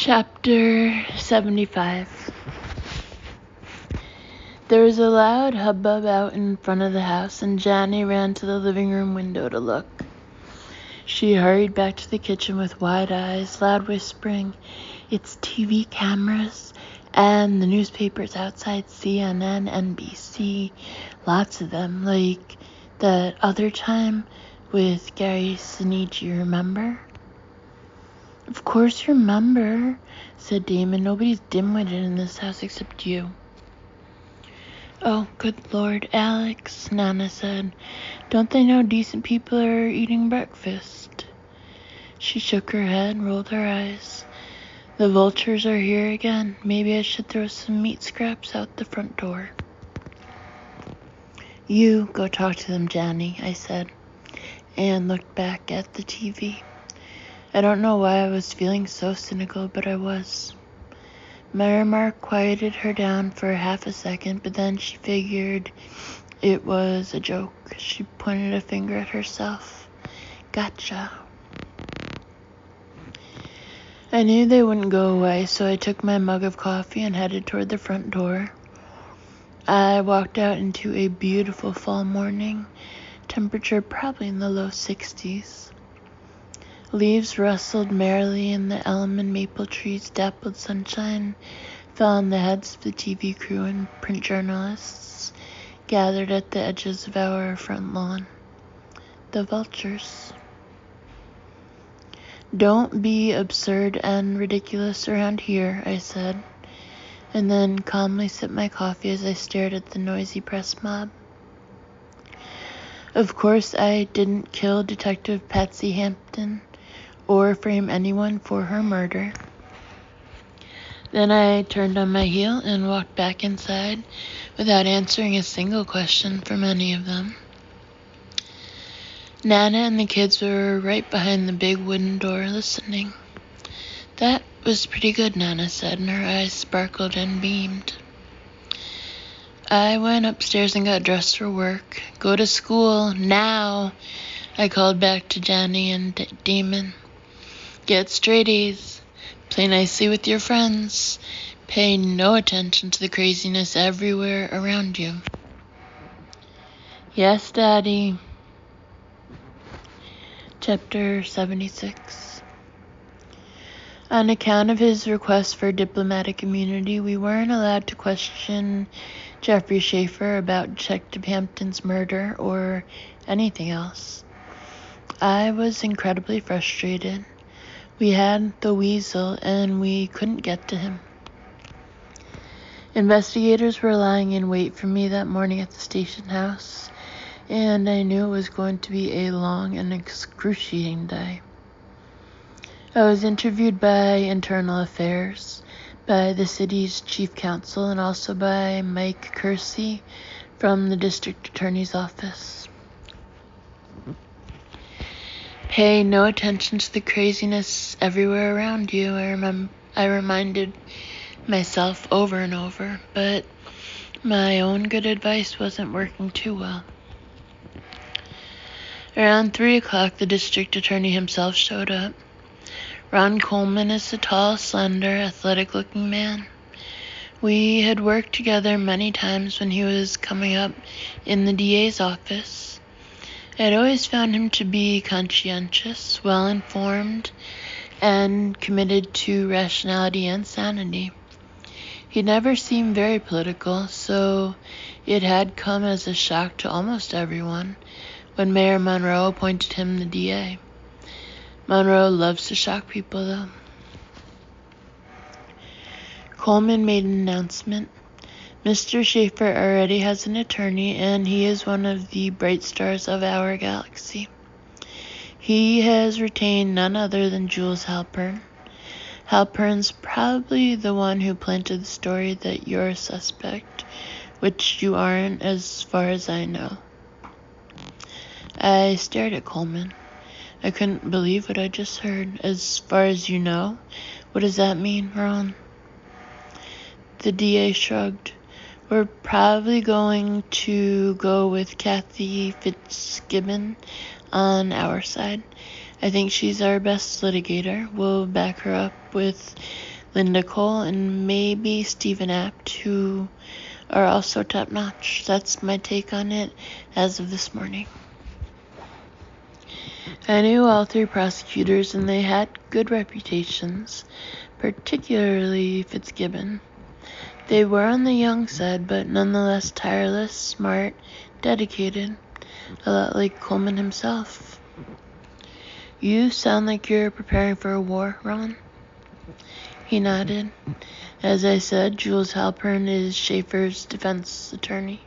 Chapter 75. There was a loud hubbub out in front of the house, and Johnny ran to the living room window to look. She hurried back to the kitchen with wide eyes, loud whispering, "It's TV cameras and the newspapers outside, CNN, NBC, lots of them, like that other time with Gary Sinise, you remember?" "Of course you remember," said Damon. "Nobody's dim-witted in this house except you." "Oh, good Lord, Alex," Nana said. "Don't they know decent people are eating breakfast?" She shook her head, rolled her eyes. "The vultures are here again. Maybe I should throw some meat scraps out the front door." "You go talk to them, Johnny," I said, and looked back at the TV. I don't know why I was feeling so cynical, but I was. My remark quieted her down for half a second, but then she figured it was a joke. She pointed a finger at herself. "Gotcha." I knew they wouldn't go away, so I took my mug of coffee and headed toward the front door. I walked out into a beautiful fall morning, temperature probably in the low 60s. Leaves rustled merrily, and the elm and maple trees' dappled sunshine fell on the heads of the TV crew and print journalists gathered at the edges of our front lawn. The vultures. "Don't be absurd and ridiculous around here," I said, and then calmly sipped my coffee as I stared at the noisy press mob. Of course, I didn't kill Detective Patsy Hampton or frame anyone for her murder. Then I turned on my heel and walked back inside without answering a single question from any of them. Nana and the kids were right behind the big wooden door listening. "That was pretty good," Nana said, and her eyes sparkled and beamed. I went upstairs and got dressed for work. "Go to school, now," I called back to Johnny and Damon. "Get straight A's. Play nicely with your friends. Pay no attention to the craziness everywhere around you." "Yes, Daddy." Chapter 76. On account of his request for diplomatic immunity, we weren't allowed to question Jeffrey Schaefer about Detective Hampton's murder or anything else. I was incredibly frustrated. We had the weasel, and we couldn't get to him. Investigators were lying in wait for me that morning at the station house, and I knew it was going to be a long and excruciating day. I was interviewed by Internal Affairs, by the city's chief counsel, and also by Mike Kersey from the district attorney's office. "Pay no attention to the craziness everywhere around you," I reminded myself over and over, but my own good advice wasn't working too well. Around 3 o'clock, the district attorney himself showed up. Ron Coleman is a tall, slender, athletic-looking man. We had worked together many times when he was coming up in the DA's office. I had always found him to be conscientious, well-informed, and committed to rationality and sanity. He never seemed very political, so it had come as a shock to almost everyone when Mayor Monroe appointed him the DA. Monroe loves to shock people, though. Coleman made an announcement. "Mr. Schaefer already has an attorney, and he is one of the bright stars of our galaxy. He has retained none other than Jules Halpern. Halpern's probably the one who planted the story that you're a suspect, which you aren't as far as I know." I stared at Coleman. I couldn't believe what I just heard. "As far as you know? What does that mean, Ron?" The DA shrugged. "We're probably going to go with Kathy Fitzgibbon on our side. I think she's our best litigator. We'll back her up with Linda Cole, and maybe Stephen Apt, who are also top-notch. That's my take on it as of this morning. I knew all three prosecutors, and they had good reputations, particularly Fitzgibbon. They were on the young side, but nonetheless tireless, smart, dedicated, a lot like Coleman himself. You sound like you're preparing for a war, Ron? He nodded. As I said, Jules Halpern is Schaefer's defense attorney.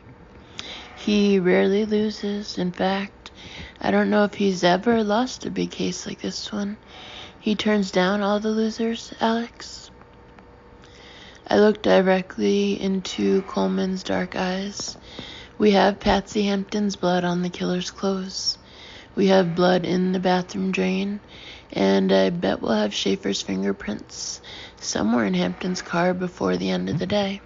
He rarely loses. In fact, I don't know if he's ever lost a big case like this one. He turns down all the losers, Alex. I looked directly into Coleman's dark eyes. We have Patsy Hampton's blood on the killer's clothes. We have blood in the bathroom drain, and I bet we'll have Schaefer's fingerprints somewhere in Hampton's car before the end of the day.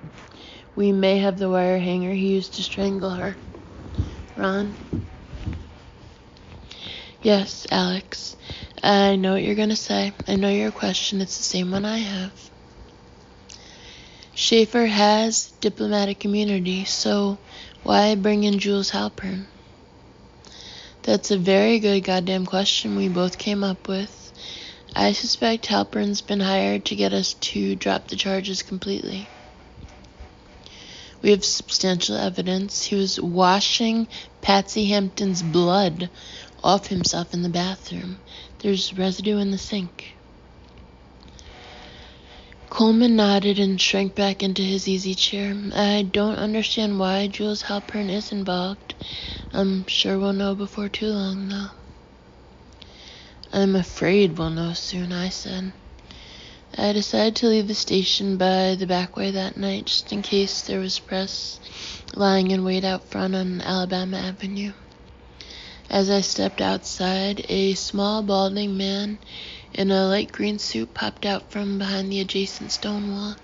We may have the wire hanger he used to strangle her. Ron? Yes, Alex. I know what you're going to say. I know your question. It's the same one I have. Schaefer has diplomatic immunity, so why bring in Jules Halpern? That's a very good goddamn question we both came up with. I suspect Halpern's been hired to get us to drop the charges completely. We have substantial evidence. He was washing Patsy Hampton's blood off himself in the bathroom. There's residue in the sink. Coleman nodded and shrank back into his easy chair. I don't understand why Jules Halpern is involved. I'm sure we'll know before too long, though. I'm afraid we'll know soon, I said. I decided to leave the station by the back way that night, just in case there was press lying in wait out front on Alabama Avenue. As I stepped outside, a small, balding man in a light green suit popped out from behind the adjacent stone wall.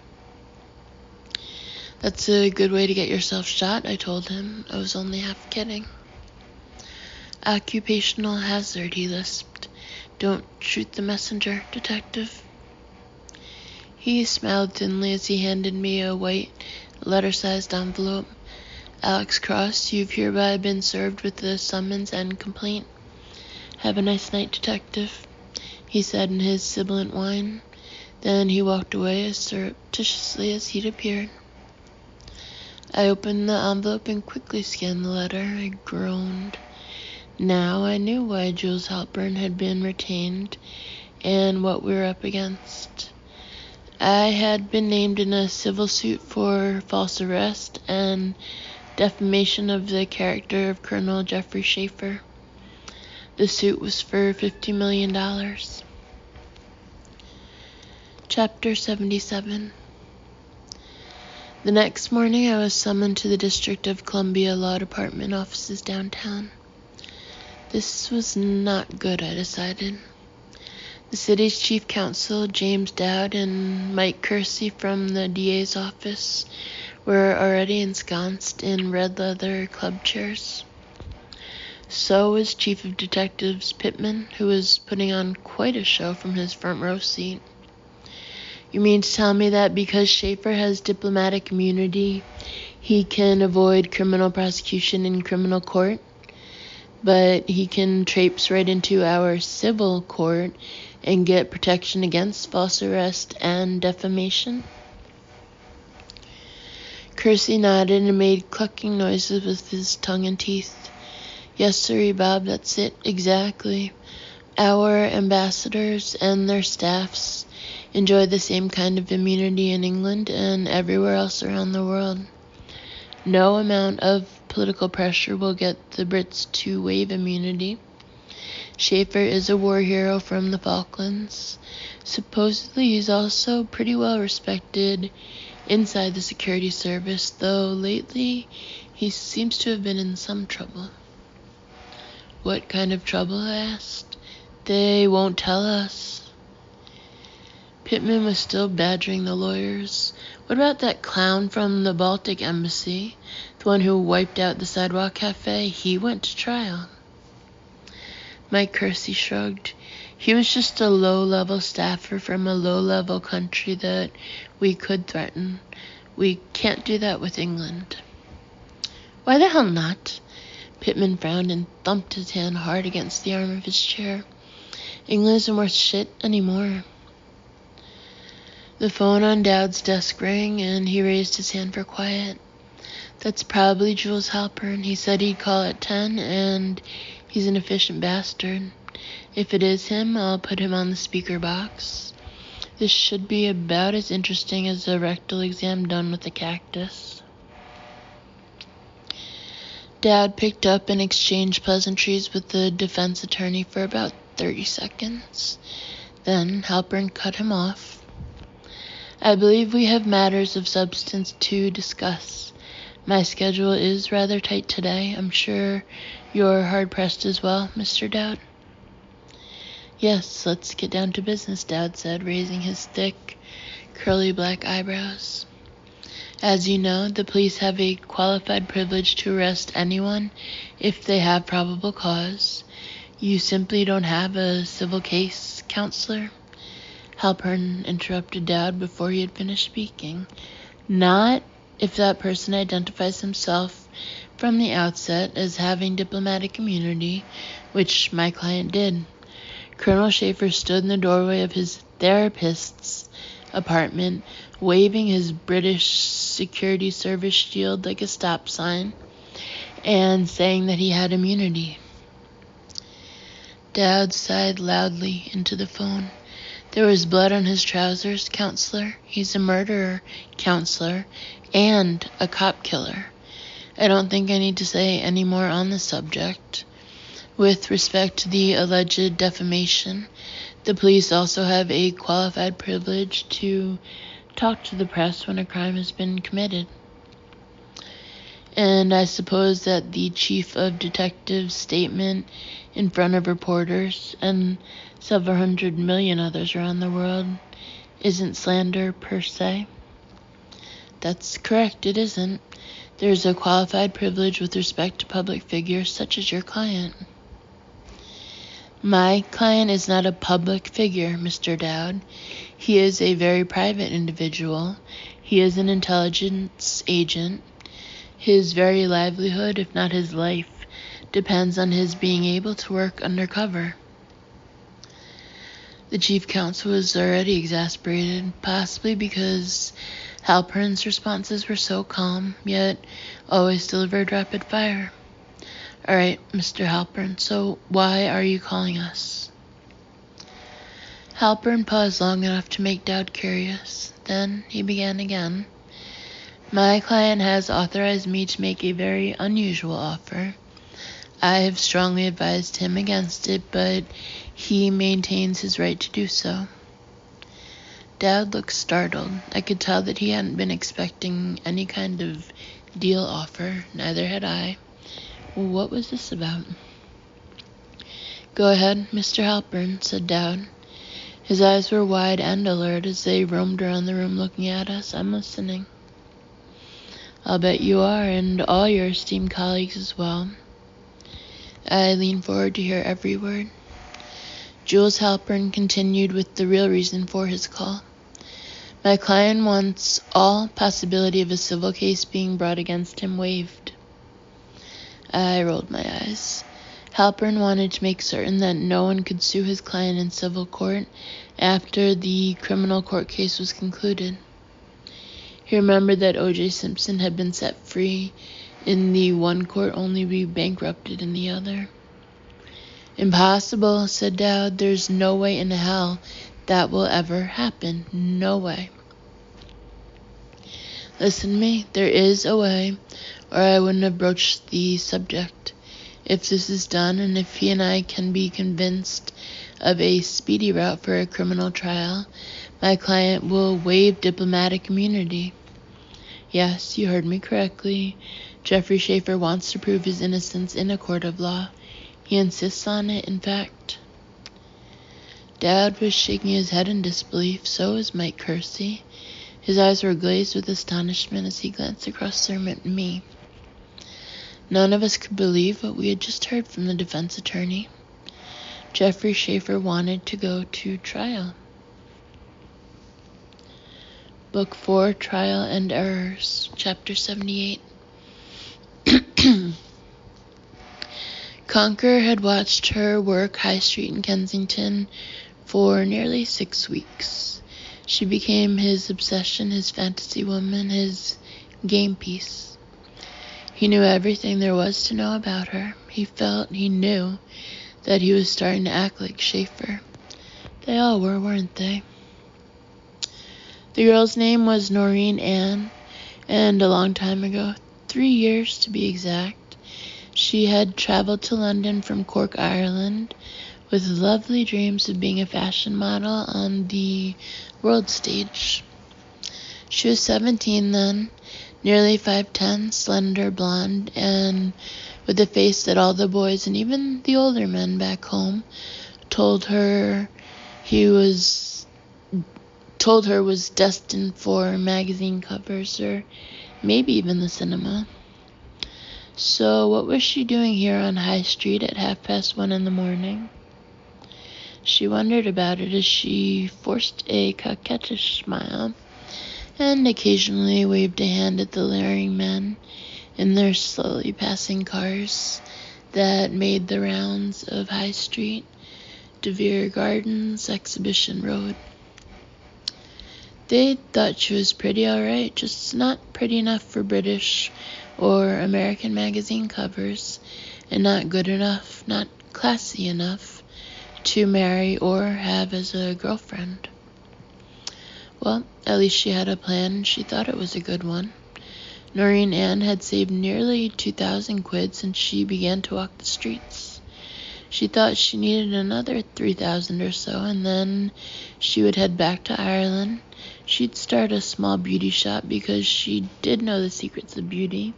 That's a good way to get yourself shot, I told him. I was only half kidding. Occupational hazard, he lisped. Don't shoot the messenger, detective. He smiled thinly as he handed me a white, letter-sized envelope. Alex Cross, you've hereby been served with the summons and complaint. Have a nice night, detective, he said in his sibilant whine. Then he walked away as surreptitiously as he'd appeared. I opened the envelope and quickly scanned the letter. I groaned. Now I knew why Jules Halpern had been retained and what we were up against. I had been named in a civil suit for false arrest and defamation of the character of Colonel Jeffrey Schaefer. The suit was for $50 million. Chapter 77. The next morning I was summoned to the District of Columbia Law Department offices downtown. This was not good, I decided. The city's chief counsel, James Dowd, and Mike Kersey from the DA's office were already ensconced in red leather club chairs. So was Chief of Detectives Pittman, who was putting on quite a show from his front row seat. You mean to tell me that because Schaefer has diplomatic immunity, he can avoid criminal prosecution in criminal court? But he can traipse right into our civil court and get protection against false arrest and defamation? Kersey nodded and made clucking noises with his tongue and teeth. Yes, sirree, Bob, that's it, exactly. Our ambassadors and their staffs enjoy the same kind of immunity in England and everywhere else around the world. No amount of political pressure will get the Brits to waive immunity. Schaefer is a war hero from the Falklands. Supposedly he's also pretty well respected inside the security service, though lately he seems to have been in some trouble. What kind of trouble? I asked. They won't tell us. Pittman was still badgering the lawyers. What about that clown from the Baltic Embassy? The one who wiped out the sidewalk cafe? He went to trial. Mike Kersey shrugged. He was just a low-level staffer from a low-level country that we could threaten. We can't do that with England. Why the hell not? Pittman frowned and thumped his hand hard against the arm of his chair. England isn't worth shit anymore. The phone on Dowd's desk rang, and he raised his hand for quiet. That's probably Jules Halpern. He said he'd call at 10, and he's an efficient bastard. If it is him, I'll put him on the speaker box. This should be about as interesting as a rectal exam done with a cactus. Dowd picked up and exchanged pleasantries with the defense attorney for about 30 seconds. Then Halpern cut him off. I believe we have matters of substance to discuss. My schedule is rather tight today. I'm sure you're hard-pressed as well, Mr. Dowd. Yes, let's get down to business, Dowd said, raising his thick, curly black eyebrows. As you know, the police have a qualified privilege to arrest anyone if they have probable cause. You simply don't have a civil case, counselor. Halpern interrupted Dowd before he had finished speaking. Not if that person identifies himself from the outset as having diplomatic immunity, which my client did. Colonel Schaefer stood in the doorway of his therapist's apartment, waving his British security service shield like a stop sign, and saying that he had immunity. Dowd sighed loudly into the phone. There was blood on his trousers, counselor. He's a murderer, counselor, and a cop killer. I don't think I need to say any more on the subject. With respect to the alleged defamation, the police also have a qualified privilege to talk to the press when a crime has been committed. And I suppose that the chief of detectives' statement in front of reporters and several 100 million others around the world isn't slander per se. That's correct, it isn't. There's a qualified privilege with respect to public figures such as your client. My client is not a public figure, Mr. Dowd. He is a very private individual. He is an intelligence agent. His very livelihood, if not his life, depends on his being able to work undercover. The chief counsel was already exasperated, possibly because Halpern's responses were so calm, yet always delivered rapid fire. All right, Mr. Halpern, so why are you calling us? Halpern paused long enough to make Dowd curious. Then he began again. My client has authorized me to make a very unusual offer. I have strongly advised him against it, but he maintains his right to do so. Dowd looked startled. I could tell that he hadn't been expecting any kind of deal offer. Neither had I. What was this about? Go ahead, Mr. Halpern, said Dowd. His eyes were wide and alert as they roamed around the room looking at us. I'm listening. I'll bet you are, and all your esteemed colleagues as well. I leaned forward to hear every word. Jules Halpern continued with the real reason for his call. My client wants all possibility of a civil case being brought against him waived. I rolled my eyes. Halpern wanted to make certain that no one could sue his client in civil court after the criminal court case was concluded. He remembered that O.J. Simpson had been set free in the one court only to be bankrupted in the other. Impossible, said Dowd. There's no way in hell that will ever happen. No way. Listen to me. There is a way, or I wouldn't have broached the subject. If this is done, and if he and I can be convinced of a speedy route for a criminal trial, my client will waive diplomatic immunity. Yes, you heard me correctly. Jeffrey Schaefer wants to prove his innocence in a court of law. He insists on it, in fact. Dowd was shaking his head in disbelief. So was Mike Kersey. His eyes were glazed with astonishment as he glanced across the room at me. None of us could believe what we had just heard from the defense attorney. Jeffrey Schaefer wanted to go to trial. Book 4, Trial and Errors, Chapter 78. Conker had watched her work High Street in Kensington for nearly 6 weeks. She became his obsession, his fantasy woman, his game piece. He knew everything there was to know about her. He knew that he was starting to act like Schaefer. They all were, weren't they? The girl's name was Noreen Ann, and a long time ago, 3 years to be exact, she had traveled to London from Cork, Ireland, with lovely dreams of being a fashion model on the world stage. She was 17 then, nearly 5'10", slender, blonde, and with a face that all the boys and even the older men back home told her was destined for magazine covers or maybe even the cinema. So what was she doing here on High Street at 1:30 in the morning? She wondered about it as she forced a coquettish smile and occasionally waved a hand at the leering men in their slowly passing cars that made the rounds of High Street, De Vere Gardens, Exhibition Road. They thought she was pretty alright, just not pretty enough for British or American magazine covers, and not good enough, not classy enough to marry or have as a girlfriend. Well, at least she had a plan, and she thought it was a good one. Noreen Ann had saved nearly 2,000 quid since she began to walk the streets. She thought she needed another 3,000 or so, and then she would head back to Ireland. She'd start a small beauty shop because she did know the secrets of beauty,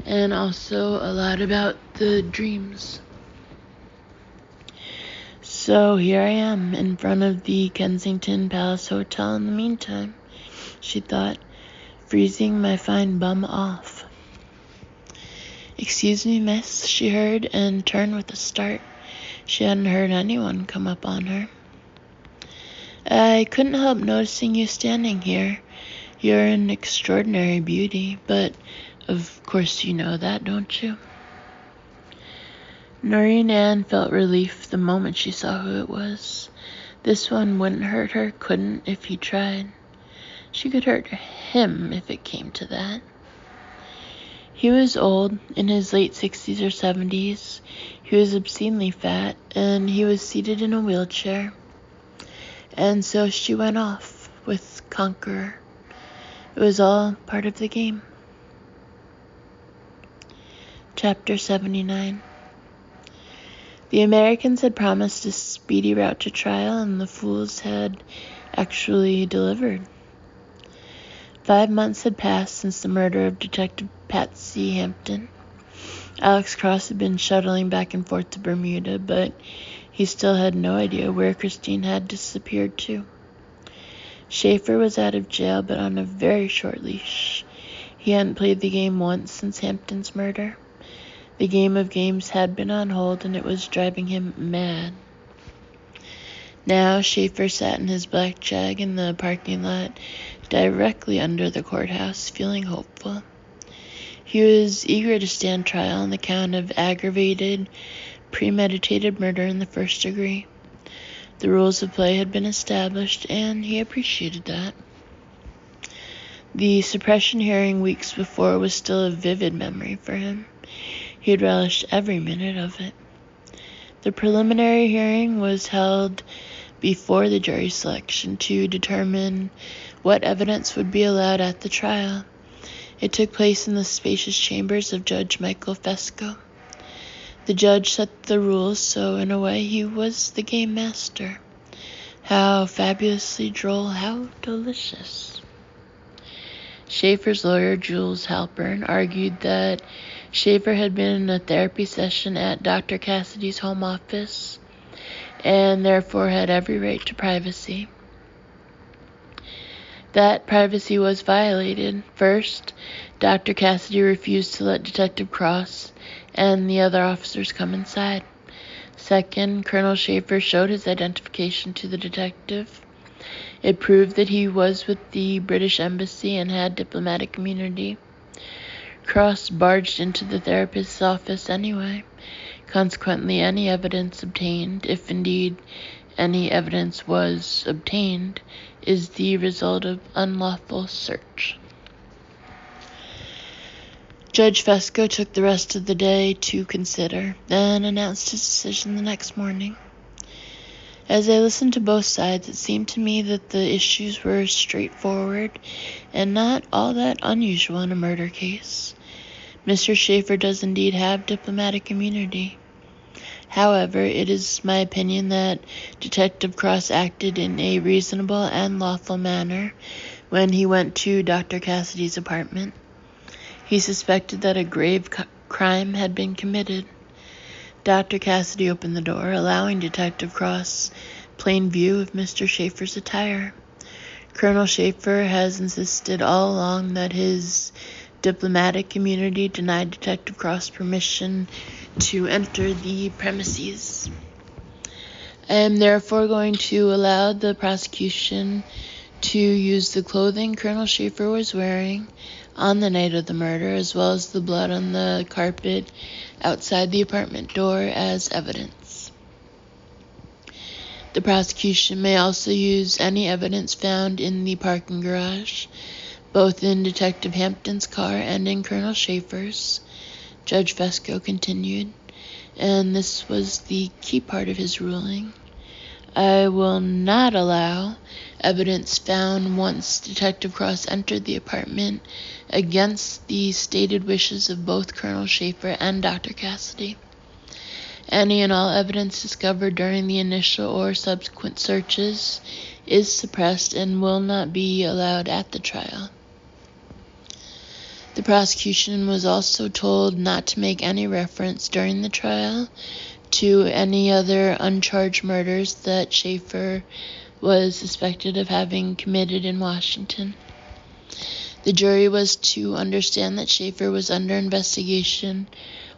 and also a lot about the dreams. So here I am in front of the Kensington Palace Hotel in the meantime, she thought, freezing my fine bum off. "Excuse me, miss," she heard, and turned with a start. She hadn't heard anyone come up on her. "I couldn't help noticing you standing here. You're an extraordinary beauty, but of course you know that, don't you?" Noreen Ann felt relief the moment she saw who it was. This one wouldn't hurt her, couldn't if he tried. She could hurt him if it came to that. He was old, in his late 60s or 70s. He was obscenely fat, and he was seated in a wheelchair. And so she went off with Conqueror. It was all part of the game. Chapter 79. The Americans had promised a speedy route to trial, and the fools had actually delivered. 5 months had passed since the murder of Detective Patsy Hampton. Alex Cross had been shuttling back and forth to Bermuda, but he still had no idea where Christine had disappeared to. Schaefer was out of jail, but on a very short leash. He hadn't played the game once since Hampton's murder. The game of games had been on hold, and it was driving him mad. Now Schaefer sat in his black Jag in the parking lot directly under the courthouse, feeling hopeful. He was eager to stand trial on the count of aggravated, premeditated murder in the first degree. The rules of play had been established, and he appreciated that. The suppression hearing weeks before was still a vivid memory for him. He had relished every minute of it. The preliminary hearing was held before the jury selection to determine what evidence would be allowed at the trial. It took place in the spacious chambers of Judge Michael Fesco. The judge set the rules, so in a way he was the game master. How fabulously droll, how delicious. Schaefer's lawyer, Jules Halpern, argued that Schaefer had been in a therapy session at Dr. Cassidy's home office and therefore had every right to privacy. That privacy was violated. First, Dr. Cassidy refused to let Detective Cross and the other officers come inside. Second, Colonel Schaefer showed his identification to the detective. It proved that he was with the British Embassy and had diplomatic immunity. Cross barged into the therapist's office anyway. Consequently, any evidence obtained, if indeed any evidence was obtained, is the result of unlawful search. Judge Fesco took the rest of the day to consider, then announced his decision the next morning. As I listened to both sides, it seemed to me that the issues were straightforward and not all that unusual in a murder case. Mr. Schaefer does indeed have diplomatic immunity. However, it is my opinion that Detective Cross acted in a reasonable and lawful manner when he went to Dr. Cassidy's apartment. He suspected that a grave crime had been committed. Dr. Cassidy opened the door, allowing Detective Cross plain view of Mr. Schaefer's attire. Colonel Schaefer has insisted all along that his diplomatic immunity denied Detective Cross permission to enter the premises. I am therefore going to allow the prosecution to use the clothing Colonel Schaefer was wearing on the night of the murder, as well as the blood on the carpet outside the apartment door, as evidence. The prosecution may also use any evidence found in the parking garage, both in Detective Hampton's car and in Colonel Schaefer's, Judge Fesco continued, and this was the key part of his ruling. I will not allow evidence found once Detective Cross entered the apartment against the stated wishes of both Colonel Schaefer and Dr. Cassidy. Any and all evidence discovered during the initial or subsequent searches is suppressed and will not be allowed at the trial. The prosecution was also told not to make any reference during the trial to any other uncharged murders that Schaefer was suspected of having committed in Washington. The jury was to understand that Schaefer was under investigation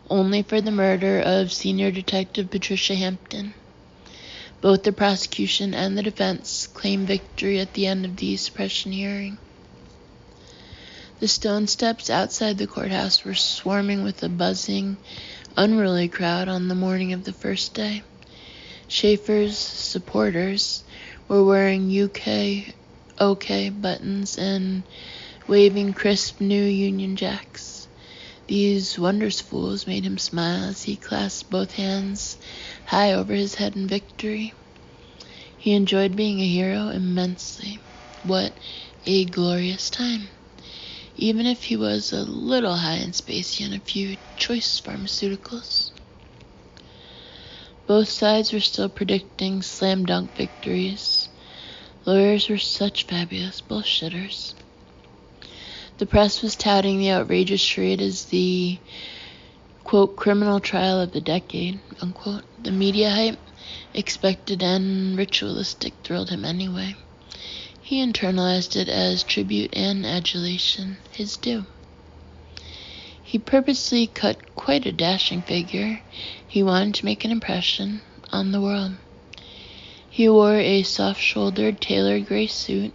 only for the murder of Senior Detective Patricia Hampton. Both the prosecution and the defense claimed victory at the end of the suppression hearing. The stone steps outside the courthouse were swarming with a buzzing, unruly crowd on the morning of the first day. Schaefer's supporters were wearing OK buttons and waving crisp new Union Jacks. These wondrous fools made him smile as he clasped both hands high over his head in victory. He enjoyed being a hero immensely. What a glorious time! Even if he was a little high and spacey on a few choice pharmaceuticals. Both sides were still predicting slam-dunk victories. Lawyers were such fabulous bullshitters. The press was touting the outrageous charade as the, quote, criminal trial of the decade, unquote. The media hype, expected and ritualistic, thrilled him anyway. He internalized it as tribute and adulation, his due. He purposely cut quite a dashing figure. He wanted to make an impression on the world. He wore a soft-shouldered tailored gray suit,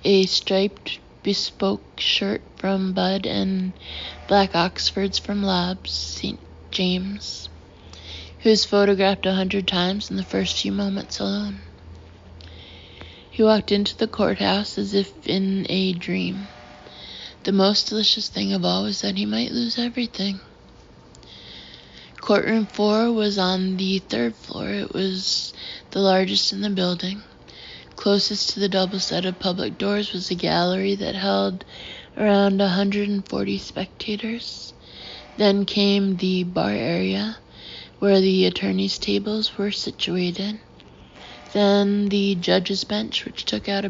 a striped bespoke shirt from Bud, and black Oxfords from Lobbs, St. James. He was photographed 100 times in the first few moments alone. He walked into the courthouse as if in a dream. The most delicious thing of all was that he might lose everything. Courtroom 4 was on the 3rd floor. It was the largest in the building. Closest to the double set of public doors was a gallery that held around 140 spectators. Then came the bar area, where the attorneys' tables were situated. Then the judge's bench, which took up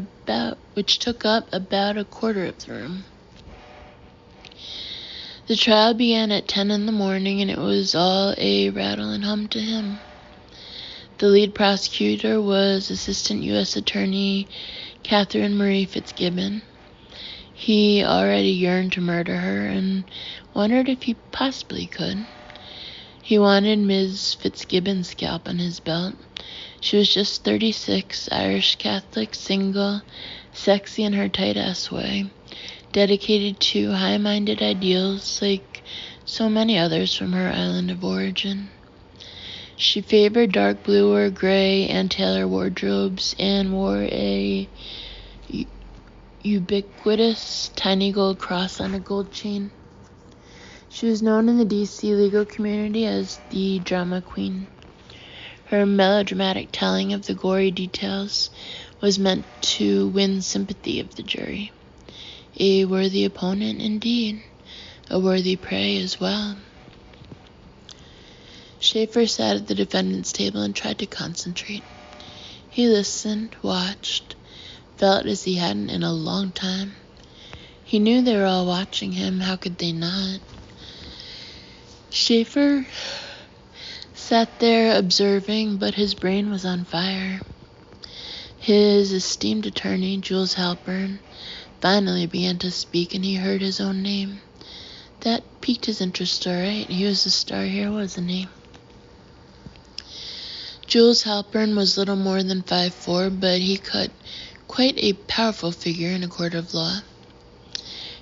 about a quarter of the room. The trial began at 10 in the morning, and it was all a rattle and hum to him. The lead prosecutor was Assistant U.S. Attorney Catherine Marie Fitzgibbon. He already yearned to murder her and wondered if he possibly could. He wanted Ms. Fitzgibbon's scalp on his belt. She was just 36, Irish Catholic, single, sexy in her tight-ass way, dedicated to high-minded ideals like so many others from her island of origin. She favored dark blue or gray and tailor wardrobes and wore a ubiquitous tiny gold cross on a gold chain. She was known in the DC legal community as the drama queen. Her melodramatic telling of the gory details was meant to win sympathy of the jury. A worthy opponent indeed, a worthy prey as well. Schaefer sat at the defendant's table and tried to concentrate. He listened, watched, felt as he hadn't in a long time. He knew they were all watching him. How could they not? Schaefer sat there observing, but his brain was on fire. His esteemed attorney, Jules Halpern, finally began to speak, and he heard his own name. That piqued his interest, all right. He was the star here, wasn't he? Jules Halpern was little more than 5'4", but he cut quite a powerful figure in a court of law.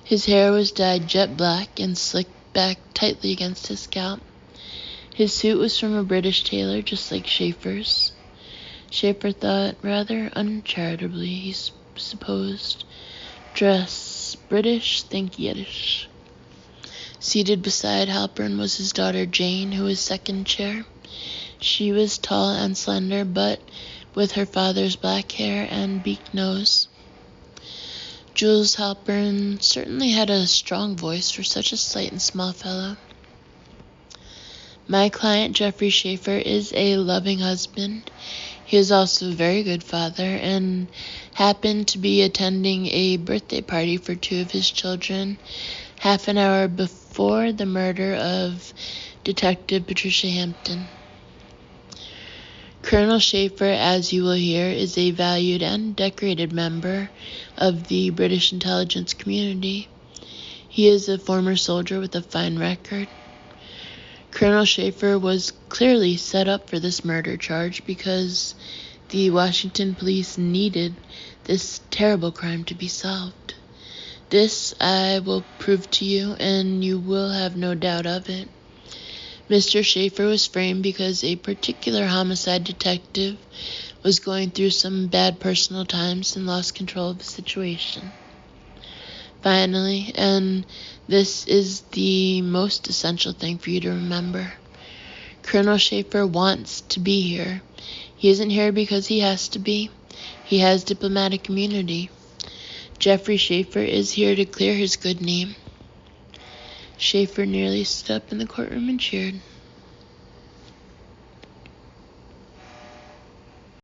His hair was dyed jet black and slicked back tightly against his scalp. His suit was from a British tailor, just like Schaefer's. Schaefer thought rather uncharitably, he supposed. Dress British, think Yiddish. Seated beside Halpern was his daughter Jane, who was second chair. She was tall and slender, but with her father's black hair and beak nose. Jules Halpern certainly had a strong voice for such a slight and small fellow. My client, Jeffrey Schaefer, is a loving husband. He is also a very good father and happened to be attending a birthday party for 2 of his children half an hour before the murder of Detective Patricia Hampton. Colonel Schaefer, as you will hear, is a valued and decorated member of the British intelligence community. He is a former soldier with a fine record. Colonel Schaefer was clearly set up for this murder charge because the Washington police needed this terrible crime to be solved. This I will prove to you, and you will have no doubt of it. Mr. Schaefer was framed because a particular homicide detective was going through some bad personal times and lost control of the situation. Finally, and this is the most essential thing for you to remember, Colonel Schaefer wants to be here. He isn't here because he has to be. He has diplomatic immunity. Jeffrey Schaefer is here to clear his good name. Schaefer nearly stood up in the courtroom and cheered.